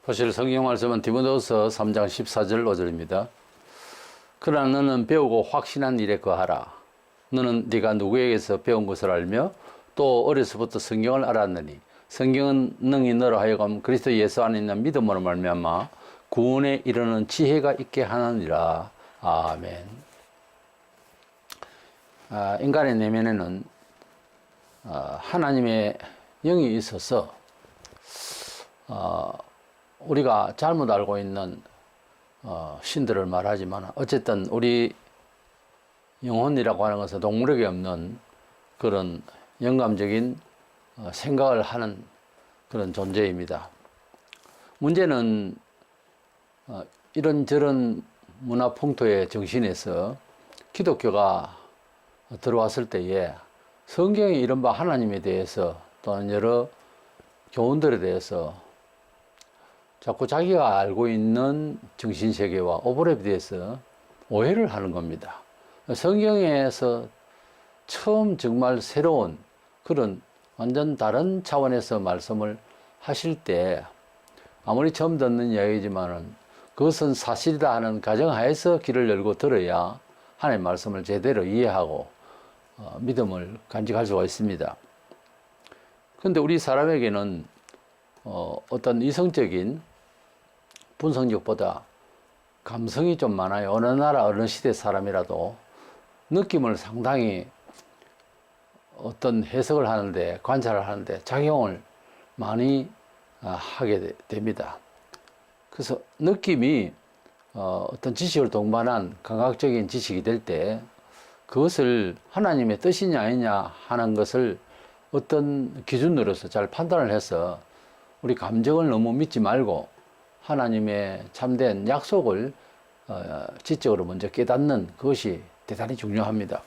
보실 성경 말씀은 디모데후서 3장 14절 5절입니다. 그러나 너는 배우고 확신한 일에 거하라. 너는 네가 누구에게서 배운 것을 알며 또 어려서부터 성경을 알았느니 성경은 능히 너로 하여금 그리스도 예수 안에 있는 믿음으로 말미암아 구원에 이르는 지혜가 있게 하느니라. 아멘. 인간의 내면에는 하나님의 영이 있어서 우리가 잘못 알고 있는 신들을 말하지만 어쨌든 우리 영혼이라고 하는 것은 동물에게 없는 그런 영감적인 생각을 하는 그런 존재입니다. 문제는 이런저런 문화 풍토의 정신에서 기독교가 들어왔을 때에 성경에 이른바 하나님에 대해서 또는 여러 교훈들에 대해서 자꾸 자기가 알고 있는 정신세계와 오버랩에 대해서 오해를 하는 겁니다. 성경에서 처음 정말 새로운 그런 완전 다른 차원에서 말씀을 하실 때 아무리 처음 듣는 이야기지만은 그것은 사실이다 하는 가정하에서 귀를 열고 들어야 하나님의 말씀을 제대로 이해하고 믿음을 간직할 수가 있습니다. 그런데 우리 사람에게는 어떤 이성적인 분석력보다 감성이 좀 많아요. 어느 나라 어느 시대 사람이라도 느낌을 상당히 어떤 해석을 하는데 관찰을 하는데 작용을 많이 하게 됩니다. 그래서 느낌이 어떤 지식을 동반한 감각적인 지식이 될 때 그것을 하나님의 뜻이냐 아니냐 하는 것을 어떤 기준으로서 잘 판단을 해서 우리 감정을 너무 믿지 말고 하나님의 참된 약속을 지적으로 먼저 깨닫는 그것이 대단히 중요합니다.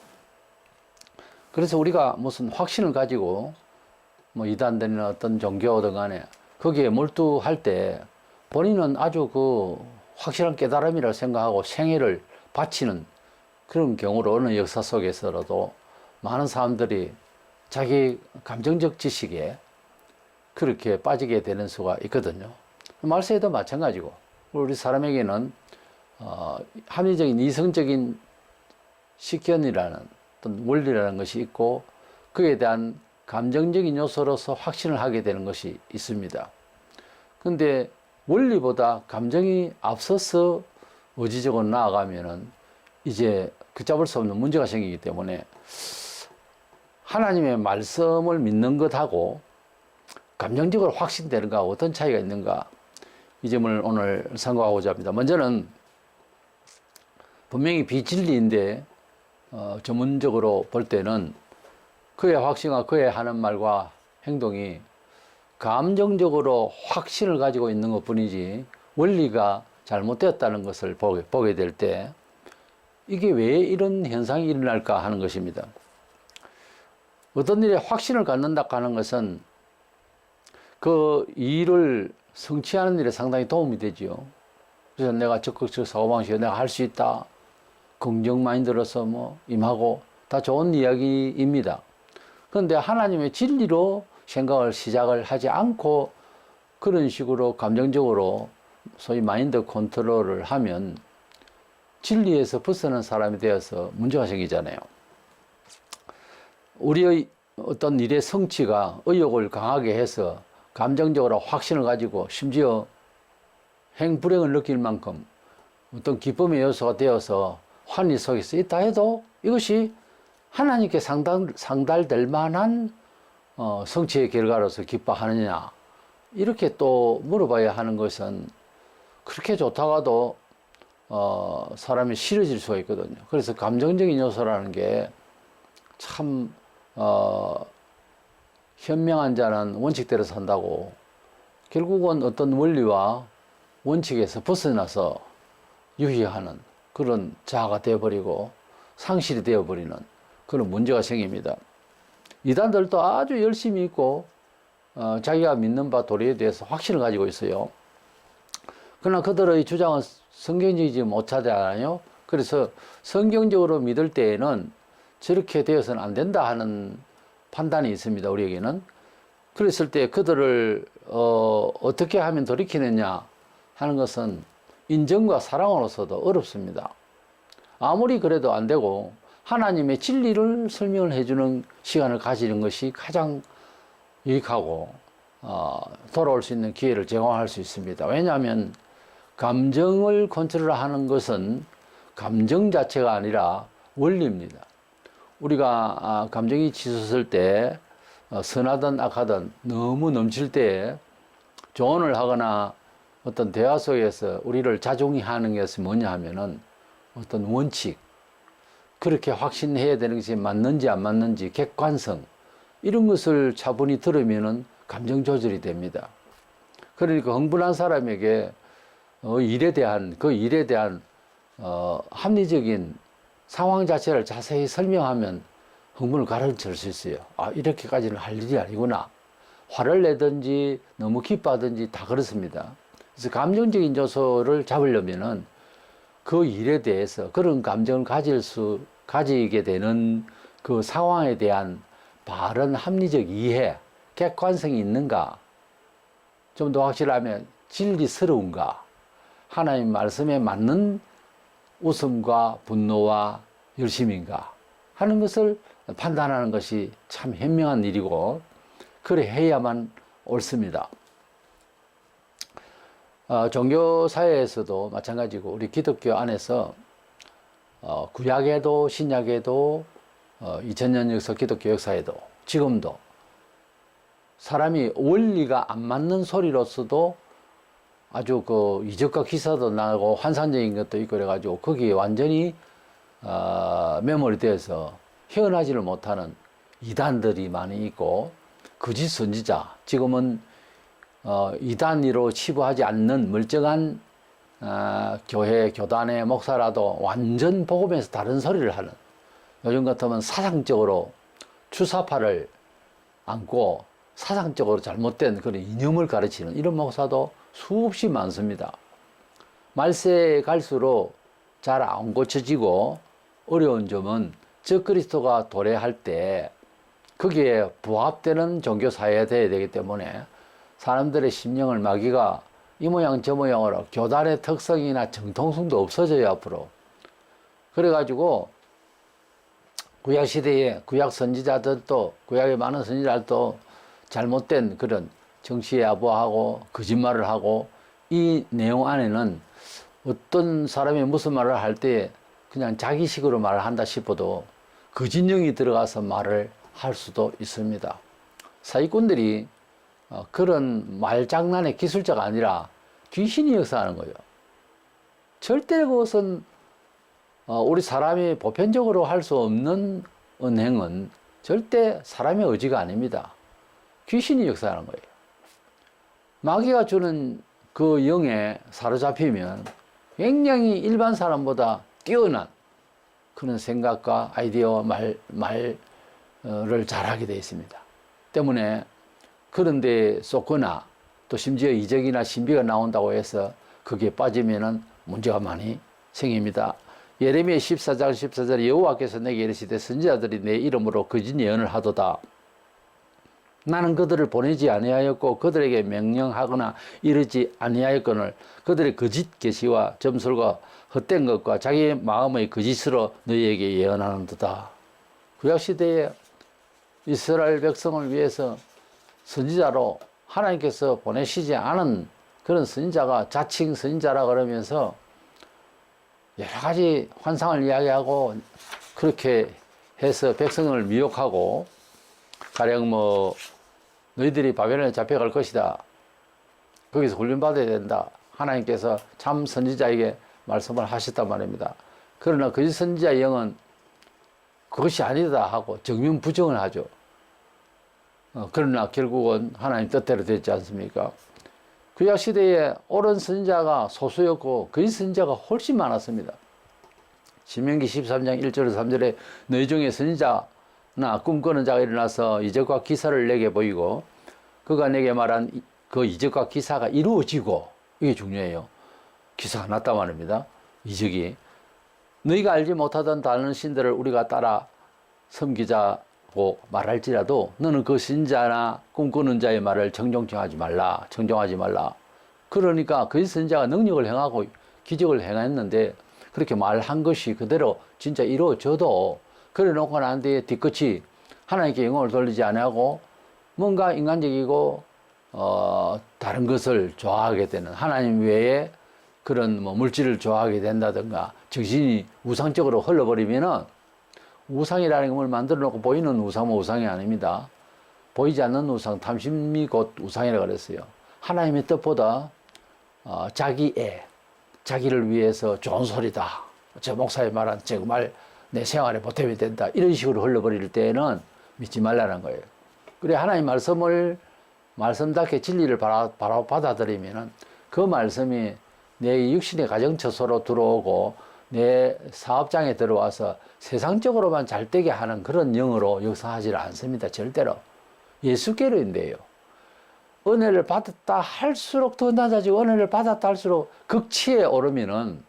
그래서 우리가 무슨 확신을 가지고 뭐 이단들이나 어떤 종교든 간에 거기에 몰두할 때 본인은 아주 그 확실한 깨달음이라고 생각하고 생애를 바치는 그런 경우로 어느 역사 속에서라도 많은 사람들이 자기 감정적 지식에 그렇게 빠지게 되는 수가 있거든요. 말세에도 마찬가지고 우리 사람에게는 합리적인 이성적인 식견이라는 어떤 원리라는 것이 있고 그에 대한 감정적인 요소로서 확신을 하게 되는 것이 있습니다. 그런데 원리보다 감정이 앞서서 의지적으로 나아가면은 이제 걷잡을 수 없는 문제가 생기기 때문에 하나님의 말씀을 믿는 것하고 감정적으로 확신되는 것하고 어떤 차이가 있는가 이 점을 오늘 상고하고자 합니다. 먼저는 분명히 비진리인데 전문적으로 볼 때는 그의 확신과 그의 하는 말과 행동이 감정적으로 확신을 가지고 있는 것 뿐이지 원리가 잘못되었다는 것을 보게 될 때 이게 왜 이런 현상이 일어날까 하는 것입니다. 어떤 일에 확신을 갖는다 하는 것은 그 일을 성취하는 일에 상당히 도움이 되지요. 그래서 내가 적극적 사고방식으로 내가 할 수 있다. 긍정 마인드로서 뭐 임하고 다 좋은 이야기입니다. 그런데 하나님의 진리로 생각을 시작을 하지 않고 그런 식으로 감정적으로 소위 마인드 컨트롤을 하면 진리에서 벗어난 사람이 되어서 문제가 생기잖아요. 우리의 어떤 일의 성취가 의욕을 강하게 해서 감정적으로 확신을 가지고 심지어 행불행을 느낄 만큼 어떤 기쁨의 요소가 되어서 환희 속에서 있다 해도 이것이 하나님께 상달될 만한 성취의 결과로서 기뻐하느냐 이렇게 또 물어봐야 하는 것은 그렇게 좋다가도 사람이 싫어질 수가 있거든요. 그래서 감정적인 요소라는 게 참 현명한 자는 원칙대로 산다고 결국은 어떤 원리와 원칙에서 벗어나서 유희하는 그런 자아가 되어버리고 상실이 되어버리는 그런 문제가 생깁니다. 이단들도 아주 열심히 있고 자기가 믿는 바 도리에 대해서 확신을 가지고 있어요. 그러나 그들의 주장은 성경적이지 못하잖아요. 그래서 성경적으로 믿을 때에는 저렇게 되어서는 안 된다 하는 판단이 있습니다. 우리에게는. 그랬을 때 그들을 어떻게 하면 돌이키느냐 하는 것은 인정과 사랑으로서도 어렵습니다. 아무리 그래도 안 되고 하나님의 진리를 설명을 해주는 시간을 가지는 것이 가장 유익하고 돌아올 수 있는 기회를 제공할 수 있습니다. 왜냐하면 감정을 컨트롤하는 것은 감정 자체가 아니라 원리입니다. 우리가 감정이 치솟을 때 선하든 악하든 너무 넘칠 때 조언을 하거나 어떤 대화 속에서 우리를 자중하는 것이 뭐냐 하면은 어떤 원칙, 그렇게 확신해야 되는 것이 맞는지 안 맞는지 객관성, 이런 것을 차분히 들으면은 감정 조절이 됩니다. 그러니까 흥분한 사람에게 일에 대한 합리적인 상황 자체를 자세히 설명하면 흥분을 가라앉힐 수 있어요. 아, 이렇게까지는 할 일이 아니구나. 화를 내든지 너무 기뻐하든지 다 그렇습니다. 그래서 감정적인 요소를 잡으려면은 그 일에 대해서 그런 감정을 가지게 되는 그 상황에 대한 바른 합리적 이해, 객관성이 있는가, 좀 더 확실하면 진리스러운가, 하나님 말씀에 맞는 웃음과 분노와 열심인가 하는 것을 판단하는 것이 참 현명한 일이고, 그래 해야만 옳습니다. 종교사회에서도 마찬가지고 우리 기독교 안에서 구약에도 신약에도 2000년 역사 기독교 역사에도 지금도 사람이 원리가 안 맞는 소리로서도 아주 그 이적과 기사도 나고 환상적인 것도 있고 그래가지고 거기에 완전히 매몰이 돼서 헤어나지를 못하는 이단들이 많이 있고, 거짓 선지자, 지금은 이단으로 치부하지 않는 멀쩡한 교회 교단의 목사라도 완전 복음에서 다른 소리를 하는, 요즘 같으면 사상적으로 추사파를 안고 사상적으로 잘못된 그런 이념을 가르치는 이런 목사도 수없이 많습니다. 말세에 갈수록 잘 안 고쳐지고 어려운 점은 적그리스도가 도래할 때 거기에 부합되는 종교사회가 되어야 되기 때문에 사람들의 심령을 마귀가 이 모양 저 모양으로 교단의 특성이나 정통성도 없어져요 앞으로. 그래가지고 구약시대에 구약 선지자들도, 구약의 많은 선지자들도 잘못된 그런 정치에 아부하고 거짓말을 하고, 이 내용 안에는 어떤 사람이 무슨 말을 할 때 그냥 자기식으로 말을 한다 싶어도 거짓령이 들어가서 말을 할 수도 있습니다. 사기꾼들이 그런 말장난의 기술자가 아니라 귀신이 역사하는 거예요. 절대 그것은 우리 사람이 보편적으로 할 수 없는 은행은 절대 사람의 의지가 아닙니다. 귀신이 역사하는 거예요. 마귀가 주는 그 영에 사로잡히면 굉장히 일반 사람보다 뛰어난 그런 생각과 아이디어와 말을 잘하게 되어 있습니다. 때문에 그런데 쏟거나 또 심지어 이적이나 신비가 나온다고 해서 거기에 빠지면은 문제가 많이 생깁니다. 예레미야 14장 14절에 여호와께서 내게 이르시되 선지자들이 내 이름으로 거짓 예언을 하도다. 나는 그들을 보내지 아니하였고 그들에게 명령하거나 이르지 아니하였거늘 그들의 거짓 계시와 점술과 헛된 것과 자기 마음의 거짓으로 너희에게 예언하는도다. 구약시대에 이스라엘 백성을 위해서 선지자로 하나님께서 보내시지 않은 그런 선지자가 자칭 선지자라 그러면서 여러 가지 환상을 이야기하고 그렇게 해서 백성을 미혹하고, 가령 뭐 너희들이 바벨론에 잡혀갈 것이다, 거기서 훈련받아야 된다, 하나님께서 참 선지자에게 말씀을 하셨단 말입니다. 그러나 거짓 선지자의 영은 그것이 아니다 하고 정면 부정을 하죠. 그러나 결국은 하나님 뜻대로 됐지 않습니까? 구약 시대에 옳은 선지자가 소수였고 거짓 선지자가 훨씬 많았습니다. 신명기 13장 1절에서 3절에 너희 중에 선지자나 꿈꾸는 자가 일어나서 이적과 기사를 내게 보이고 그가 내게 말한 그 이적과 기사가 이루어지고, 이게 중요해요. 기사가 났단 말입니다. 이적이. 너희가 알지 못하던 다른 신들을 우리가 따라 섬기자 갖고 말할지라도 너는 그 신자나 꿈꾸는 자의 말을 정정하지 말라. 정정하지 말라. 그러니까 그 선지자가 능력을 행하고 기적을 행했는데 그렇게 말한 것이 그대로 진짜 이루어져도 그래 놓고 난 뒤에 뒤끝이 하나님께 영광을 돌리지 아니하고 뭔가 인간적이고 다른 것을 좋아하게 되는 하나님 외에 그런 뭐 물질을 좋아하게 된다든가 정신이 우상적으로 흘러버리면은 우상이라는 것을 만들어 놓고 보이는 우상은 우상이 아닙니다. 보이지 않는 우상, 탐심이 곧 우상이라고 그랬어요. 하나님의 뜻보다 자기를 위해서 좋은 소리다. 저 목사의 말한 정말 내 생활에 보탬이 된다. 이런 식으로 흘러버릴 때에는 믿지 말라는 거예요. 그래 하나님 말씀답게 진리를 바로 받아들이면은 그 말씀이 내 육신의 가정처소로 들어오고 내 사업장에 들어와서 세상적으로만 잘 되게 하는 그런 영으로 역사하지 않습니다. 절대로. 예수께로인데요. 은혜를 받았다 할수록 더 낮아지고 은혜를 받았다 할수록 극치에 오르면은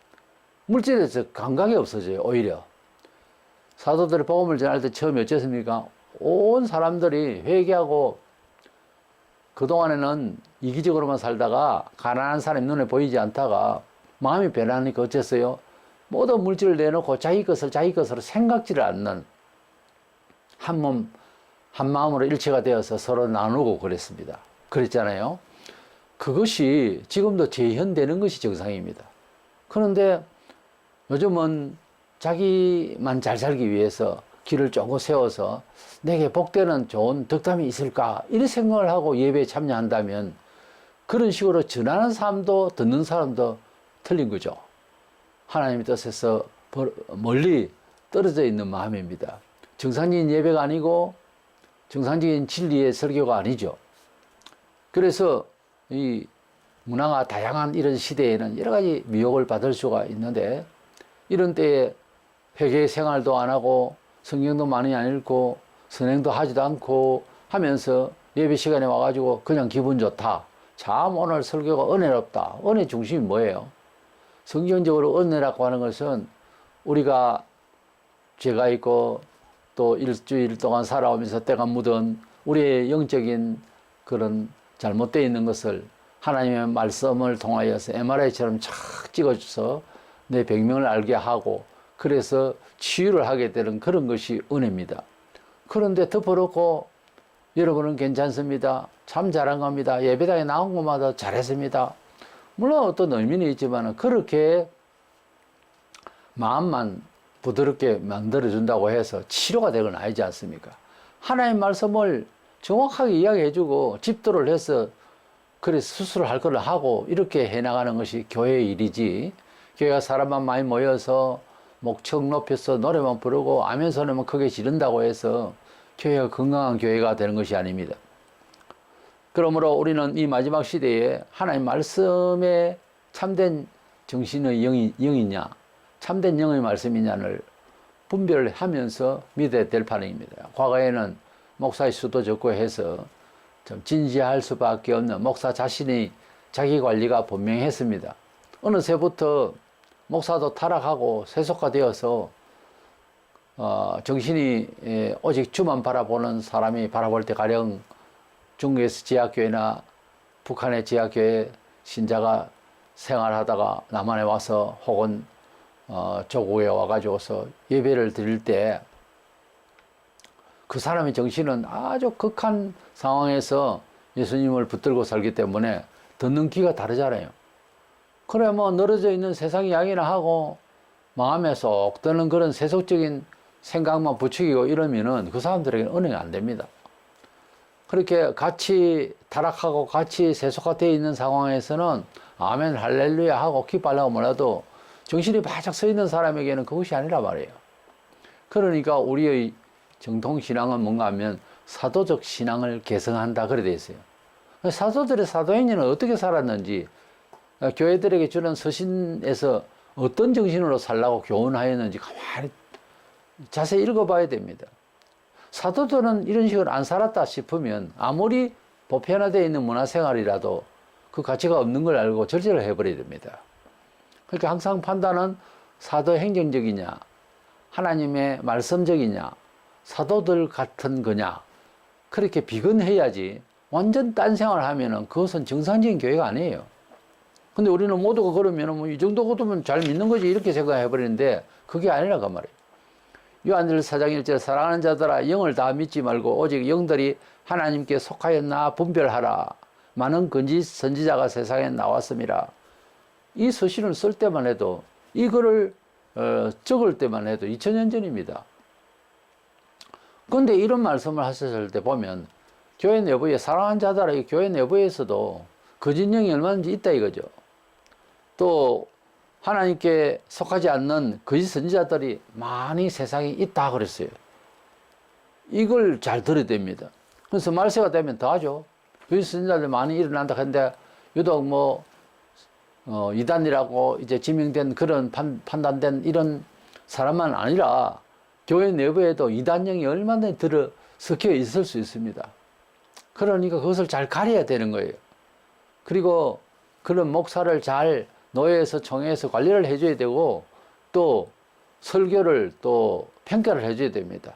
물질에서 감각이 없어져요. 오히려. 사도들이 복음을 전할 때 처음에 어쨌습니까? 온 사람들이 회개하고 그동안에는 이기적으로만 살다가 가난한 사람이 눈에 보이지 않다가 마음이 변하니까 어쨌어요? 모든 물질을 내놓고 자기 것으로 생각지를 않는 한 몸, 한 마음으로 일체가 되어서 서로 나누고 그랬습니다. 그랬잖아요. 그것이 지금도 재현되는 것이 정상입니다. 그런데 요즘은 자기만 잘 살기 위해서 길을 쪼고 세워서 내게 복되는 좋은 덕담이 있을까 이런 생각을 하고 예배에 참여한다면 그런 식으로 전하는 사람도 듣는 사람도 틀린 거죠. 하나님의 뜻에서 멀리 떨어져 있는 마음입니다. 정상적인 예배가 아니고 정상적인 진리의 설교가 아니죠. 그래서 이 문화가 다양한 이런 시대에는 여러 가지 미혹을 받을 수가 있는데 이런 때에 회개 생활도 안 하고 성경도 많이 안 읽고 선행도 하지도 않고 하면서 예배 시간에 와가지고 그냥 기분 좋다. 참 오늘 설교가 은혜롭다. 은혜 중심이 뭐예요? 성경적으로 은혜라고 하는 것은 우리가 죄가 있고 또 일주일 동안 살아오면서 때가 묻은 우리의 영적인 그런 잘못되어 있는 것을 하나님의 말씀을 통하여서 MRI처럼 착 찍어줘서 내 병명을 알게 하고 그래서 치유를 하게 되는 그런 것이 은혜입니다. 그런데 덮어놓고 여러분은 괜찮습니다. 참 잘한 겁니다. 예배당에 나온 것마다 잘했습니다. 물론 어떤 의미는 있지만 그렇게 마음만 부드럽게 만들어준다고 해서 치료가 되건 아니지 않습니까? 하나님 말씀을 정확하게 이야기해주고 집도를 해서 그래 수술을 할 걸 하고 이렇게 해나가는 것이 교회의 일이지 교회가 사람만 많이 모여서 목청 높여서 노래만 부르고 아멘 소리만 크게 지른다고 해서 교회가 건강한 교회가 되는 것이 아닙니다. 그러므로 우리는 이 마지막 시대에 하나님 말씀에 참된 정신의 영이냐 참된 영의 말씀이냐를 분별을 하면서 믿어야 될 판입니다. 과거에는 목사의 수도 적고 해서 좀 진지할 수밖에 없는 목사 자신이 자기 관리가 분명했습니다. 어느새부터 목사도 타락하고 세속화되어서 정신이 오직 주만 바라보는 사람이 바라볼 때 가령 중국에서 지하교회나 북한의 지하교회 신자가 생활하다가 남한에 와서 혹은 조국에 와가지고서 예배를 드릴 때 그 사람의 정신은 아주 극한 상황에서 예수님을 붙들고 살기 때문에 듣는 귀가 다르잖아요. 그래 뭐 늘어져 있는 세상 이야기나 하고 마음에 쏙 드는 그런 세속적인 생각만 부추기고 이러면은 그 사람들에게는 은혜가 안 됩니다. 그렇게 같이 타락하고 같이 세속화되어 있는 상황에서는 아멘 할렐루야 하고 기뻐하려고 몰라도 정신이 바짝 서 있는 사람에게는 그것이 아니라 말이에요. 그러니까 우리의 정통신앙은 뭔가 하면 사도적 신앙을 개성한다 그래 돼 있어요. 사도들의 사도행전은 어떻게 살았는지 교회들에게 주는 서신에서 어떤 정신으로 살라고 교훈하였는지 가만히 자세히 읽어봐야 됩니다. 사도들은 이런 식으로 안 살았다 싶으면 아무리 보편화되어 있는 문화생활이라도 그 가치가 없는 걸 알고 절제를 해버려야 됩니다. 그러니까 항상 판단은 사도행정적이냐 하나님의 말씀적이냐 사도들 같은 거냐? 그렇게 비근해야지. 완전 딴 생활을 하면은 그것은 정상적인 교회가 아니에요. 근데 우리는 모두가 그러면은 뭐 이 정도 거두면 잘 믿는 거지 이렇게 생각해 버리는데 그게 아니라 그 말이에요. 요한일서 4장 1절 사랑하는 자들아 영을 다 믿지 말고 오직 영들이 하나님께 속하였나 분별하라. 많은 거짓 선지자가 세상에 나왔습니다. 이 서신을 쓸 때만 해도 이 글을 적을 때만 해도 2000년 전입니다. 그런데 이런 말씀을 하셨을 때 보면 교회 내부에 사랑하는 자들아 이 교회 내부에서도 거짓 영이 얼마든지 있다 이거죠. 또 하나님께 속하지 않는 거짓 선지자들이 많이 세상에 있다 그랬어요. 이걸 잘 들어야 됩니다. 그래서 말세가 되면 더 하죠. 거짓 선지자들 많이 일어난다 했는데 유독 뭐 이단이라고 이제 지명된 그런 판단된 이런 사람만 아니라 교회 내부에도 이단령이 얼마나 들어 섞여 있을 수 있습니다. 그러니까 그것을 잘 가려야 되는 거예요. 그리고 그런 목사를 잘 노예에서 총회에서 관리를 해줘야 되고 또 설교를 또 평가를 해줘야 됩니다.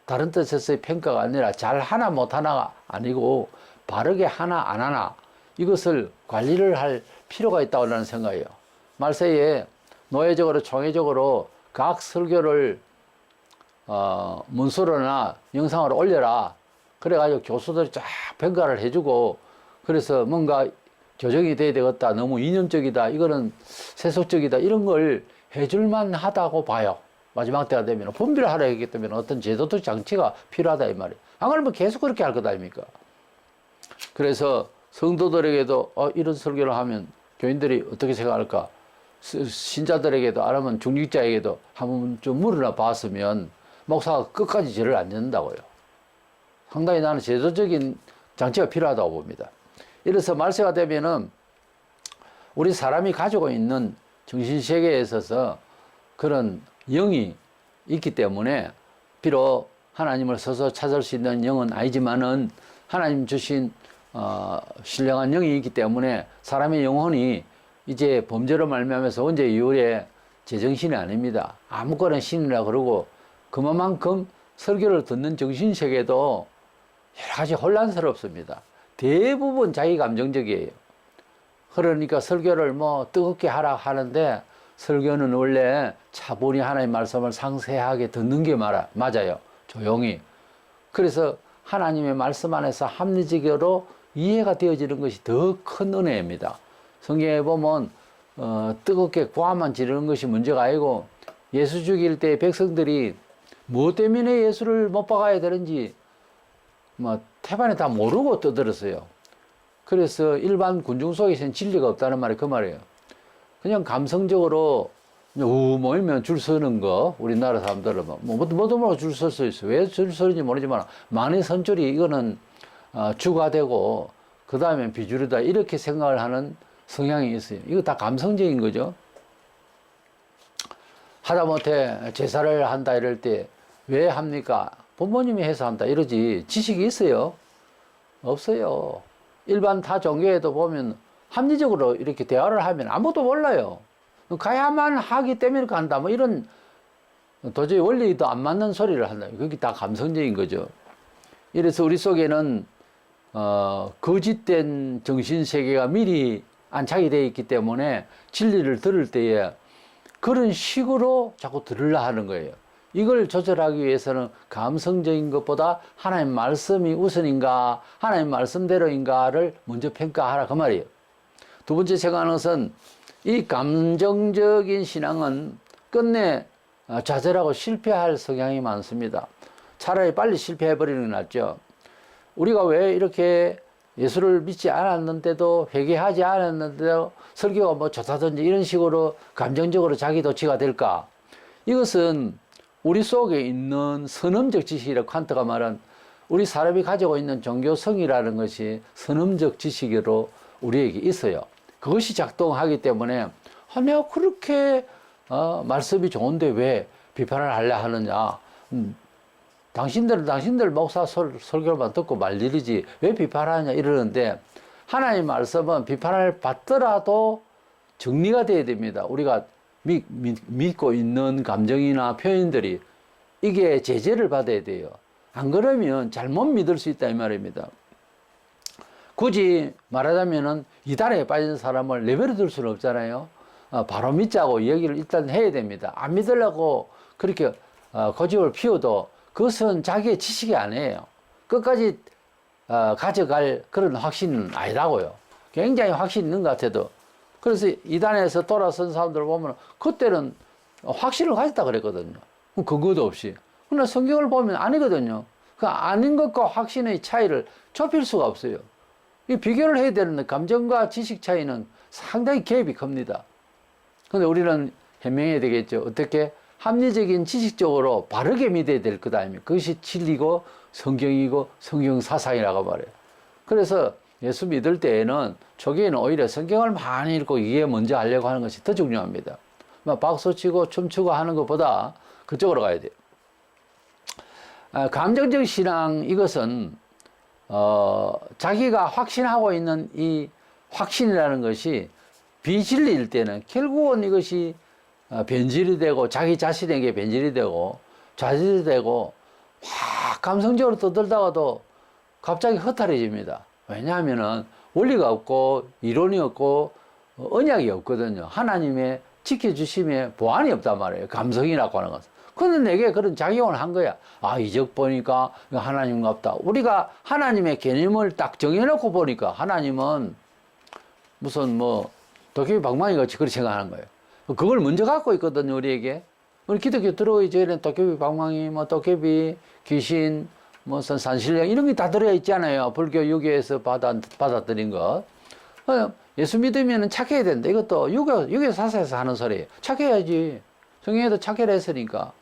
다른 뜻에서의 평가가 아니라 잘 하나 못하나가 아니고 바르게 하나 안 하나 이것을 관리를 할 필요가 있다고 저는 생각해요. 말세에 노예적으로 총회적으로 각 설교를 문서로나 영상으로 올려라. 그래가지고 교수들이 쫙 평가를 해주고 그래서 뭔가 교정이 돼야 되겠다. 너무 이념적이다. 이거는 세속적이다. 이런 걸 해줄만 하다고 봐요. 마지막 때가 되면 분별을 하려 했기 때문에 어떤 제도적 장치가 필요하다 이 말이에요. 안 그러면 계속 그렇게 할 거다 아닙니까? 그래서 성도들에게도 이런 설교를 하면 교인들이 어떻게 생각할까? 신자들에게도 아니면 중직자에게도 한번 좀 물어나 봤으면 목사가 끝까지 죄를 안 짓는다고요. 상당히 나는 제도적인 장치가 필요하다고 봅니다. 이래서 말세가 되면은 우리 사람이 가지고 있는 정신세계에 있어서 그런 영이 있기 때문에 비록 하나님을 서서 찾을 수 있는 영은 아니지만은 하나님 주신 신령한 영이 있기 때문에 사람의 영혼이 이제 범죄로 말미암아서 언제 이후에 제정신이 아닙니다. 아무거나 신이라 그러고 그만큼 설교를 듣는 정신세계도 여러 가지 혼란스럽습니다. 대부분 자기 감정적이에요. 그러니까 설교를 뭐 뜨겁게 하라 하는데 설교는 원래 차분히 하나님의 말씀을 상세하게 듣는 게 맞아요. 조용히. 그래서 하나님의 말씀 안에서 합리적으로 이해가 되어지는 것이 더 큰 은혜입니다. 성경에 보면 뜨겁게 고함만 지르는 것이 문제가 아니고 예수 죽일 때 백성들이 무엇 때문에 예수를 못 박아야 되는지 뭐 태반에 다 모르고 떠들었어요. 그래서 일반 군중 속에서는 진리가 없다는 말이 그 말이에요. 그냥 감성적으로 모이면 줄 서는 거 우리나라 사람들은 뭐도 모르고 줄 설 수 있어요. 왜 줄 서는지 모르지만 많은 선줄이 이거는 주가 되고 그 다음에 비주류다 이렇게 생각을 하는 성향이 있어요. 이거 다 감성적인 거죠. 하다못해 제사를 한다 이럴 때 왜 합니까? 부모님이 해서 한다 이러지 지식이 있어요? 없어요. 일반 타 종교에도 보면 합리적으로 이렇게 대화를 하면 아무도 몰라요. 가야만 하기 때문에 간다 뭐 이런 도저히 원리도 안 맞는 소리를 한다. 그게 다 감성적인 거죠. 이래서 우리 속에는 거짓된 정신세계가 미리 안착이 되어 있기 때문에 진리를 들을 때에 그런 식으로 자꾸 들으려 하는 거예요. 이걸 조절하기 위해서는 감성적인 것보다 하나님 말씀이 우선인가 하나님 말씀대로인가를 먼저 평가하라 그 말이에요. 두 번째 생각하는 것은 이 감정적인 신앙은 끝내 좌절하고 실패할 성향이 많습니다. 차라리 빨리 실패해버리는 게 낫죠. 우리가 왜 이렇게 예수를 믿지 않았는데도 회개하지 않았는데도 설교가 뭐 좋다든지 이런 식으로 감정적으로 자기 도취가 될까? 이것은 우리 속에 있는 선험적 지식이라고 칸트가 말한 우리 사람이 가지고 있는 종교성이라는 것이 선험적 지식으로 우리에게 있어요. 그것이 작동하기 때문에 내가 그렇게 말씀이 좋은데 왜 비판을 하려 하느냐. 당신들 목사 설교만 듣고 말 일이지 왜 비판하냐 이러는데 하나님 말씀은 비판을 받더라도 정리가 돼야 됩니다. 우리가 믿고 있는 감정이나 표현들이 이게 제재를 받아야 돼요. 안 그러면 잘못 믿을 수 있다 이 말입니다. 굳이 말하자면은 이단에 빠진 사람을 내버려 둘 수는 없잖아요. 바로 믿자고 얘기를 일단 해야 됩니다. 안 믿으려고 그렇게 고집을 피워도 그것은 자기의 지식이 아니에요. 끝까지 가져갈 그런 확신은 아니라고요. 굉장히 확신 있는 것 같아도. 그래서 이단에서 돌아선 사람들 보면 그때는 확신을 가졌다 그랬거든요. 근거도 없이. 그러나 성경을 보면 아니거든요. 그 아닌 것과 확신의 차이를 좁힐 수가 없어요. 이 비교를 해야 되는데 감정과 지식 차이는 상당히 갭이 큽니다. 근데 우리는 해명해야 되겠죠. 어떻게 합리적인 지식적으로 바르게 믿어야 될 것 아닙니까? 그것이 진리고 성경이고 성경 사상이라고 말해요. 그래서 예수 믿을 때에는 초기에는 오히려 성경을 많이 읽고 이게 먼저 하려고 하는 것이 더 중요합니다. 박수치고 춤추고 하는 것보다 그쪽으로 가야 돼요. 감정적 신앙 이것은 자기가 확신하고 있는 이 확신이라는 것이 비진리일 때는 결국은 이것이 변질이 되고 자기 자신에게 변질이 되고 좌절이 되고 막 감성적으로 떠들다가도 갑자기 허탈해집니다. 왜냐하면은 원리가 없고 이론이 없고 언약이 없거든요. 하나님의 지켜주심에 보완이 없단 말이에요. 감성이라고 하는 것은. 근데 내게 그런 작용을 한 거야. 이적 보니까 하나님 같다. 우리가 하나님의 개념을 딱 정해놓고 보니까 하나님은 무슨 도깨비 방망이 같이 그렇게 생각하는 거예요. 그걸 먼저 갖고 있거든요, 우리에게. 우리 기독교 들어오기 전에 도깨비 방망이, 도깨비, 귀신, 산신령 이런 게 다 들어야 있잖아요. 불교 유교에서 받아들인 것. 예수 믿으면 착해야 된다. 이것도 유교 사사에서 하는 소리예요. 착해야지. 성경에도 착해라 했으니까.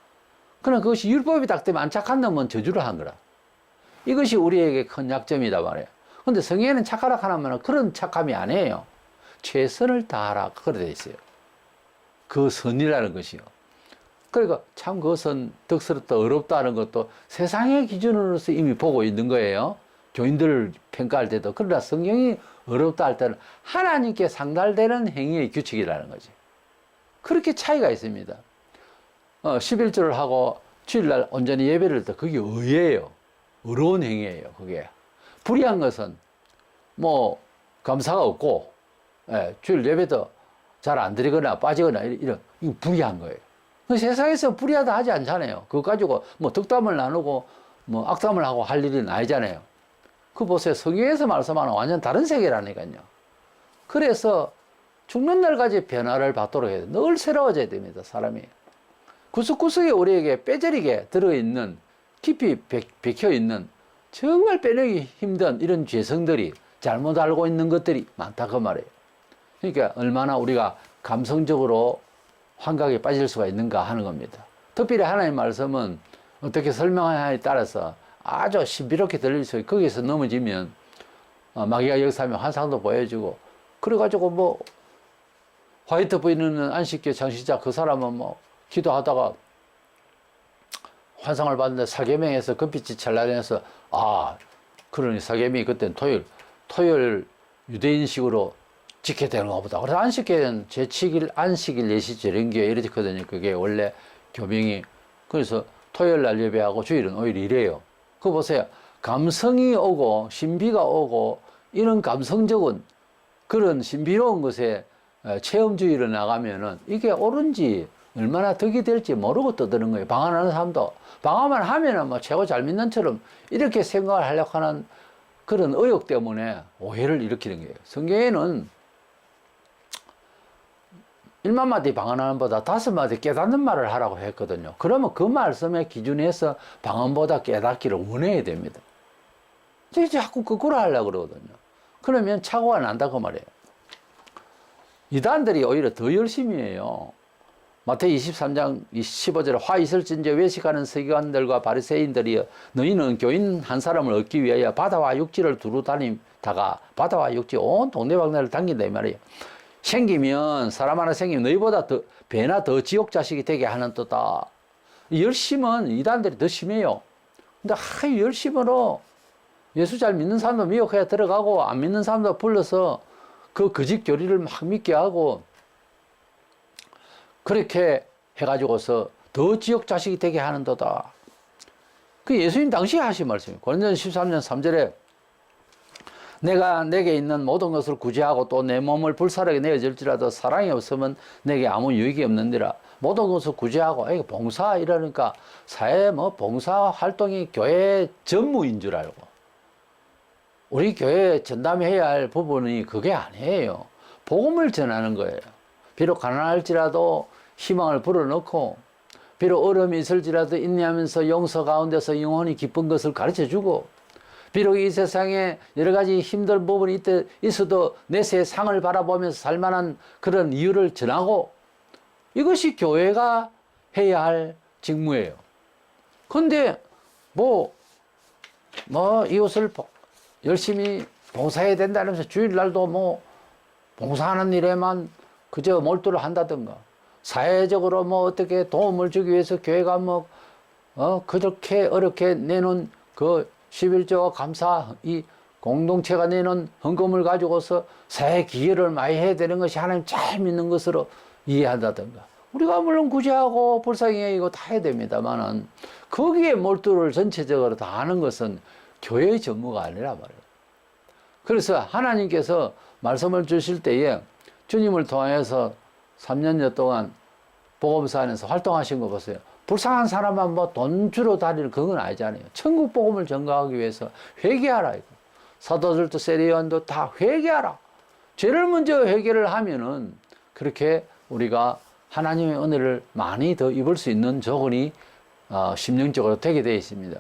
그러나 그것이 율법이 딱 되면 안 착한 놈은 저주를 한 거라. 이것이 우리에게 큰 약점이다 말이에요. 근데 성경에는 착하라 하면 그런 착함이 아니에요. 최선을 다하라. 그렇게 되어 있어요. 그 선이라는 것이요. 그러니까 참 그것은 덕스럽다, 어렵다는 것도 세상의 기준으로서 이미 보고 있는 거예요. 교인들을 평가할 때도. 그러나 성경이 어렵다 할 때는 하나님께 상달되는 행위의 규칙이라는 거지. 그렇게 차이가 있습니다. 11조를 하고 주일날 온전히 예배를 때 그게 의예요. 어려운 행위예요. 그게. 불의한 것은 감사가 없고 주일 예배도 잘 안 드리거나 빠지거나 이거 불의한 거예요. 세상에서 불의하다 하지 않잖아요. 그거 가지고 덕담을 나누고 악담을 하고 할 일은 아니잖아요. 그 보세요. 성경에서 말씀하는 완전 다른 세계라니까요. 그래서 죽는 날까지 변화를 받도록 해야 돼요. 늘 새로워져야 됩니다. 사람이. 구석구석에 우리에게 빼저리게 들어있는 깊이 bek혀있는 정말 빼내기 힘든 이런 죄성들이 잘못 알고 있는 것들이 많다 그 말이에요. 그러니까 얼마나 우리가 감성적으로 환각에 빠질 수가 있는가 하는 겁니다. 특별히 하나님의 말씀은 어떻게 설명하냐에 따라서 아주 신비롭게 들릴 수 있고 거기서 넘어지면 마귀가 역사하면 환상도 보여주고 그래가지고 화이트 보이는 안식교 창시자 그 사람은 기도하다가 환상을 봤는데 사계명에서 금빛이 찬란해서 그러니 사계명이 그때는 토요일 유대인식으로 지켜야 되는가 보다. 그래서 안식교는 제7일 안식일 예시절인교 이렇거든요. 그게 원래 교명이. 그래서 토요일 날 예배하고 주일은 오히려 이래요. 그거 보세요. 감성이 오고 신비가 오고 이런 감성적인 그런 신비로운 것에 체험주의를 나가면은 이게 옳은지 얼마나 덕이 될지 모르고 떠드는 거예요. 방황하는 사람도. 방황만 하면은 최고 잘 믿는처럼 이렇게 생각을 하려고 하는 그런 의욕 때문에 오해를 일으키는 거예요. 성경에는 1만마디 방언하는 보다 5마디 깨닫는 말을 하라고 했거든요. 그러면 그 말씀의 기준에서 방언보다 깨닫기를 원해야 됩니다. 자꾸 거꾸로 하려고 그러거든요. 그러면 착오가 난다 그 말이에요. 이단들이 오히려 더 열심히 해요. 마태복음 23장 15절에 화 있을진저 외식하는 서기관들과 바리새인들이여 너희는 교인 한 사람을 얻기 위하여 바다와 육지를 두루 다니다가 바다와 육지 온 동네방네를 당긴다 이 말이에요. 생기면 사람 하나 생기면 너희보다 배나 더 지옥 자식이 되게 하는 뜻다. 열심은 이단들이 더 심해요. 근데 열심으로 예수 잘 믿는 사람도 미혹해 들어가고 안 믿는 사람도 불러서 그 거짓 교리를 막 믿게 하고 그렇게 해가지고서 더 더 지옥 자식이 되게 하는도다. 그 예수님 당시에 하신 말씀이에요. 고린도전 13장 3절에 내가 내게 있는 모든 것을 구제하고 또 내 몸을 불사르게 내어줄지라도 사랑이 없으면 내게 아무 유익이 없는지라. 모든 것을 구제하고, 이게 봉사 이러니까 사회 봉사 활동이 교회 전무인 줄 알고. 우리 교회에 전담해야 할 부분이 그게 아니에요. 복음을 전하는 거예요. 비록 가난할지라도 희망을 불어넣고, 비록 어려움이 있을지라도 인내하면서 용서 가운데서 영원히 기쁜 것을 가르쳐주고, 비록 이 세상에 여러 가지 힘든 부분이 있어도 내세의 상을 바라보면서 살만한 그런 이유를 전하고, 이것이 교회가 해야 할 직무예요. 근데 이것을 열심히 봉사해야 된다면서 주일날도 봉사하는 일에만 그저 몰두를 한다든가, 사회적으로 어떻게 도움을 주기 위해서 교회가 그렇게 어렵게 내놓은 그 11조와 감사, 이 공동체가 내놓은 헌금을 가지고서 사회 기여를 많이 해야 되는 것이 하나님 잘 믿는 것으로 이해한다든가, 우리가 물론 구제하고 불쌍히 이거 다 해야 됩니다만은 거기에 몰두를 전체적으로 다 하는 것은 교회의 전무가 아니라 말이에요. 그래서 하나님께서 말씀을 주실 때에 주님을 통해서 3년여 동안 복음사 안에서 활동하신 거 보세요. 불쌍한 사람만 돈 주러 다니는 그건 아니잖아요. 천국 복음을 전가하기 위해서 회개하라. 이거. 사도들도 세리요한도 다 회개하라. 죄를 먼저 회개를 하면은 그렇게 우리가 하나님의 은혜를 많이 더 입을 수 있는 조건이 심령적으로 되게 되어 있습니다.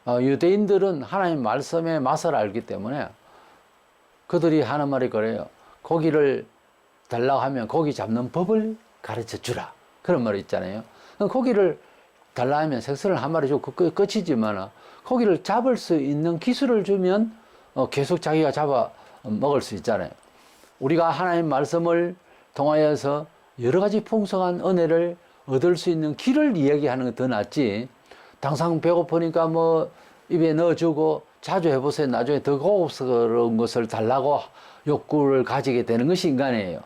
유대인들은 하나님 말씀의 맛을 알기 때문에 그들이 하는 말이 그래요. 고기를 달라고 하면 고기 잡는 법을 가르쳐 주라. 그런 말이 있잖아요. 고기를 달라 하면 생선을 한 마리 주고 끝이지만 고기를 잡을 수 있는 기술을 주면 계속 자기가 잡아 먹을 수 있잖아요. 우리가 하나님 말씀을 통하여서 여러 가지 풍성한 은혜를 얻을 수 있는 길을 이야기하는 게 더 낫지, 당장 배고프니까 입에 넣어주고 자주 해보세요. 나중에 더 고급스러운 것을 달라고 욕구를 가지게 되는 것이 인간이에요.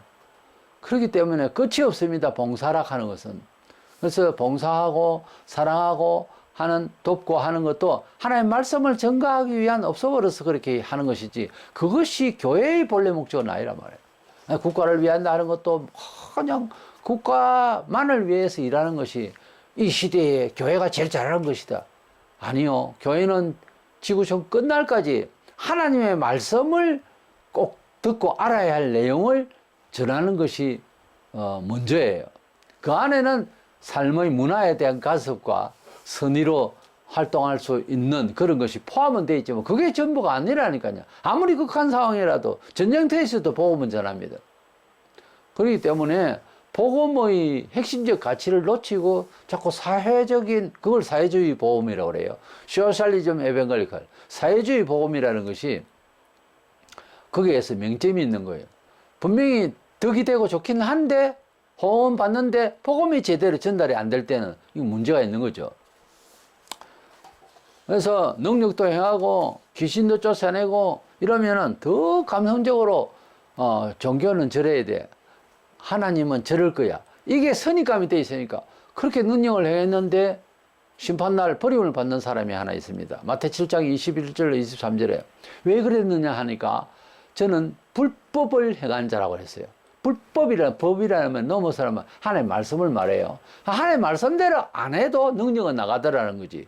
그렇기 때문에 끝이 없습니다. 봉사락 하는 것은. 그래서 봉사하고 사랑하고 돕고 하는 것도 하나님의 말씀을 전가하기 위한 없어버려서 그렇게 하는 것이지, 그것이 교회의 본래 목적은 아니란 말이에요. 국가를 위한다 하는 것도 그냥 국가만을 위해서 일하는 것이 이 시대에 교회가 제일 잘하는 것이다. 아니요. 교회는 지구촌 끝날까지 하나님의 말씀을 꼭 듣고 알아야 할 내용을 전하는 것이 먼저예요. 그 안에는 삶의 문화에 대한 가습과 선의로 활동할 수 있는 그런 것이 포함은 되어 있지만 그게 전부가 아니라니까요. 아무리 극한 상황이라도 전쟁터에 있어도 복음은 전합니다. 그렇기 때문에 복음의 핵심적 가치를 놓치고 자꾸 사회적인, 그걸 사회주의 복음이라고 그래요. 소셜리즘 에반겔리칼, 사회주의 복음이라는 것이 거기에서 명점이 있는 거예요. 분명히 덕이 되고 좋긴 한데 호응 받는데 복음이 제대로 전달이 안 될 때는 이 문제가 있는 거죠. 그래서 능력도 행하고 귀신도 쫓아내고 이러면은 더 감성적으로 종교는 저래야 돼. 하나님은 저럴 거야. 이게 선입감이 돼 있으니까 그렇게 능력을 행했는데 심판날 버림을 받는 사람이 하나 있습니다. 마태 7장 21절 23절에 왜 그랬느냐 하니까 저는 불법을 행한 자라고 했어요. 법이라면 넘어서라면 하나님의 말씀을 말해요. 하나님의 말씀대로 안 해도 능력은 나가더라는 거지.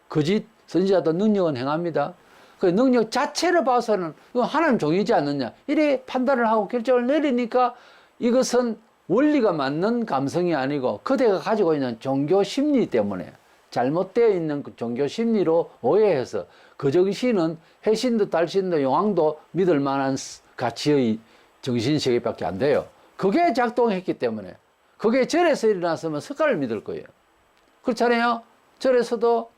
거짓 선지자도 능력은 행합니다. 그 능력 자체를 봐서는 이건 하나님 종이지 않느냐 이래 판단을 하고 결정을 내리니까 이것은 원리가 맞는 감성이 아니고 그대가 가지고 있는 종교 심리 때문에 잘못되어 있는 그 종교 심리로 오해해서 그 정신은 해신도 달신도 용왕도 믿을 만한 가치의 정신세계밖에 안 돼요. 그게 작동했기 때문에 그게 절에서 일어났으면 석가를 믿을 거예요. 그렇잖아요. 절에서도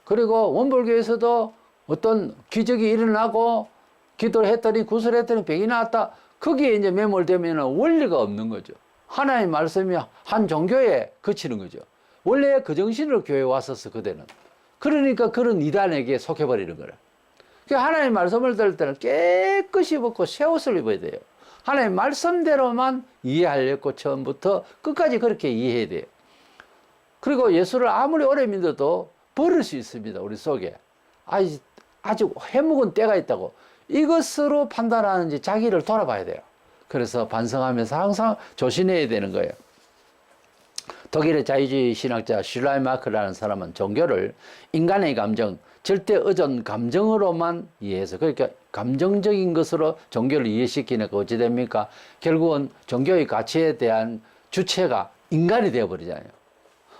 그리고 원불교에서도 어떤 기적이 일어나고 기도를 했더니 구슬을 했더니 병이 나왔다. 거기에 이제 매몰되면 원리가 없는 거죠. 하나님의 말씀이 한 종교에 그치는 거죠. 원래 그 정신으로 교회에 왔었어, 그대는. 그러니까 그런 이단에게 속해버리는 거라. 그러니까 하나님의 말씀을 들을 때는 깨끗이 벗고 새 옷을 입어야 돼요. 하나님 말씀대로만 이해하려고 처음부터 끝까지 그렇게 이해해야 돼요. 그리고 예수를 아무리 오래 믿어도 버릴 수 있습니다. 우리 속에. 아직 해묵은 때가 있다고. 이것으로 판단하는지 자기를 돌아봐야 돼요. 그래서 반성하면서 항상 조심해야 되는 거예요. 독일의 자유주의 신학자 슐라이마크라는 사람은 종교를 인간의 감정, 절대 의존 감정으로만 이해해서, 그러니까 감정적인 것으로 종교를 이해시키니까 어찌 됩니까? 결국은 종교의 가치에 대한 주체가 인간이 되어버리잖아요.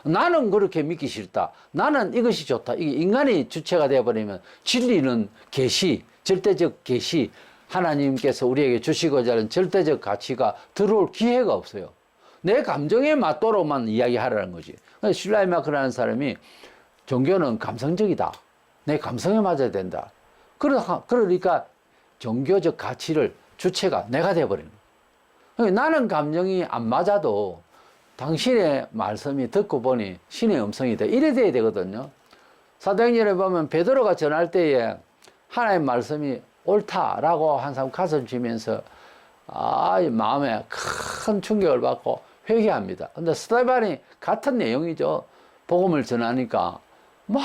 나는 그렇게 믿기 싫다. 나는 이것이 좋다. 이게 인간이 주체가 되어버리면 진리는 계시, 절대적 계시, 하나님께서 우리에게 주시고자 하는 절대적 가치가 들어올 기회가 없어요. 내 감정에 맞도록만 이야기하라는 거지. 슐라이마크라는 사람이 종교는 감성적이다. 내 감성에 맞아야 된다. 그러니까 종교적 가치를 주체가 내가 되어버리는 거예요. 나는 감정이 안 맞아도 당신의 말씀이 듣고 보니 신의 음성이다. 이래 돼야 되거든요. 사도행전에 보면 베드로가 전할 때에 하나님의 말씀이 옳다라고 한 사람 가슴 치면서 마음에 큰 충격을 받고 회개합니다. 근데 스데반이 같은 내용이죠. 복음을 전하니까 막